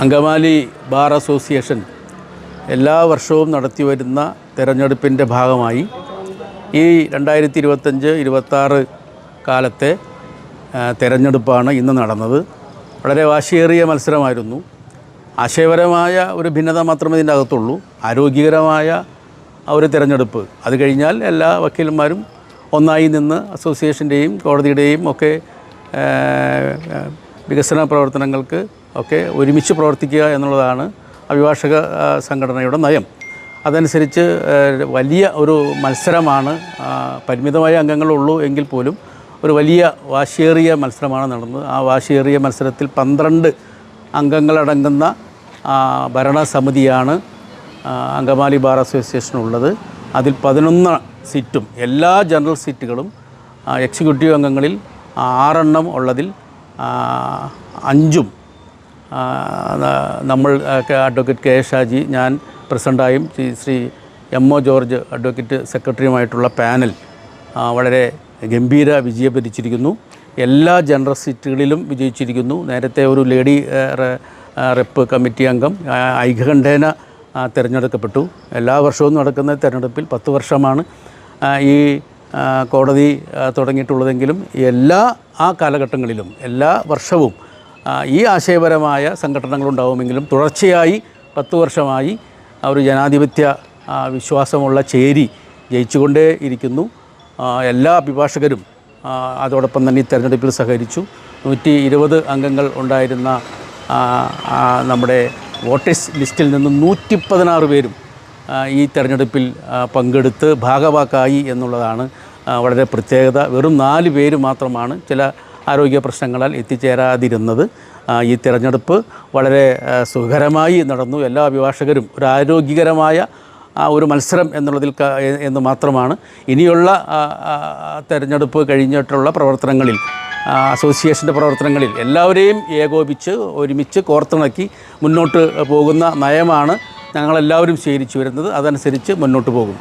Angamaly bar association എല്ലാ വർഷവും നടത്തിവരുന്ന തെരഞ്ഞെടുപ്പിൻ്റെ ഭാഗമായി ഈ 2025-26 കാലത്തെ തെരഞ്ഞെടുപ്പാണ് ഇന്ന് നടന്നത്. വളരെ വാശിയേറിയ മത്സരമായിരുന്നു. ആശയപരമായ ഒരു ഭിന്നത മാത്രമേ ഇതിൻ്റെ അകത്തുള്ളൂ. ആരോഗ്യകരമായ ഒരു തെരഞ്ഞെടുപ്പ്. അത് കഴിഞ്ഞാൽ എല്ലാ വക്കീലന്മാരും ഒന്നായി നിന്ന് അസോസിയേഷൻ്റെയും കോടതിയുടെയും ഒക്കെ വികസന പ്രവർത്തനങ്ങൾക്ക് ഒക്കെ ഒരുമിച്ച് പ്രവർത്തിക്കുക എന്നുള്ളതാണ് അഭിഭാഷക സംഘടനയുടെ നയം. അതനുസരിച്ച് വലിയ ഒരു മത്സരമാണ്. പരിമിതമായ അംഗങ്ങളുള്ളൂ എങ്കിൽ പോലും ഒരു വലിയ വാശിയേറിയ മത്സരമാണ് നടന്നത്. ആ വാശിയേറിയ മത്സരത്തിൽ 12 അംഗങ്ങളടങ്ങുന്ന ഭരണസമിതിയാണ് അങ്കമാലി ബാർ അസോസിയേഷനുള്ളത്. അതിൽ 11 സീറ്റും എല്ലാ ജനറൽ സീറ്റുകളും എക്സിക്യൂട്ടീവ് അംഗങ്ങളിൽ 6 ഉള്ളതിൽ 5 നമ്മൾ അഡ്വക്കേറ്റ് കെ ഷാജി, ഞാൻ പ്രസിഡൻ്റായും ശ്രീ എം.ഒ. ജോർജ് അഡ്വക്കേറ്റ് സെക്രട്ടറിയുമായിട്ടുള്ള പാനൽ വളരെ ഗംഭീര വിജയം വരിച്ചിരിക്കുന്നു. എല്ലാ ജനറൽ സീറ്റുകളിലും വിജയിച്ചിരിക്കുന്നു. നേരത്തെ ഒരു ലേഡി റെപ്പ് കമ്മിറ്റി അംഗം ഐകകണ്ഠേന തിരഞ്ഞെടുക്കപ്പെട്ടു. എല്ലാ വർഷവും നടക്കുന്ന തിരഞ്ഞെടുപ്പിൽ 10 വർഷമാണ് ഈ കോടതി തുടങ്ങിയിട്ടുള്ളതെങ്കിലും എല്ലാ കാലഘട്ടങ്ങളിലും എല്ലാ വർഷവും ഈ ആശയപരമായ സംഘടനകളുണ്ടാവുമെങ്കിലും തുടർച്ചയായി 10 വർഷമായി ഒരു ജനാധിപത്യ വിശ്വാസമുള്ള ചേരി ജയിച്ചുകൊണ്ടേ ഇരിക്കുന്നു. എല്ലാ അഭിഭാഷകരും അതോടൊപ്പം തന്നെ ഈ തെരഞ്ഞെടുപ്പിൽ സഹകരിച്ചു. 120 അംഗങ്ങൾ ഉണ്ടായിരുന്ന നമ്മുടെ വോട്ടേഴ്സ് ലിസ്റ്റിൽ നിന്നും 116 പേരും ഈ തെരഞ്ഞെടുപ്പിൽ പങ്കെടുത്ത് ഭാഗവാക്കായി എന്നുള്ളതാണ് വളരെ പ്രത്യേകത. വെറും 4 പേര് മാത്രമാണ് ചില ആരോഗ്യ പ്രശ്നങ്ങളാൽ എത്തിച്ചേരാതിരുന്നത്. ഈ തിരഞ്ഞെടുപ്പ് വളരെ സുഖകരമായി നടന്നു. എല്ലാ അഭിഭാഷകരും ഒരു ആരോഗ്യകരമായ ഒരു മത്സരം എന്നുള്ളതിൽ എന്ന് മാത്രമാണ്. ഇനിയുള്ള തെരഞ്ഞെടുപ്പ് കഴിഞ്ഞിട്ടുള്ള പ്രവർത്തനങ്ങളിൽ, അസോസിയേഷൻ്റെ പ്രവർത്തനങ്ങളിൽ എല്ലാവരെയും ഏകോപിച്ച് ഒരുമിച്ച് കോർത്തിണക്കി മുന്നോട്ട് പോകുന്ന നയമാണ് ഞങ്ങളെല്ലാവരും സ്വീകരിച്ചു വരുന്നത്. അതനുസരിച്ച് മുന്നോട്ട് പോകും.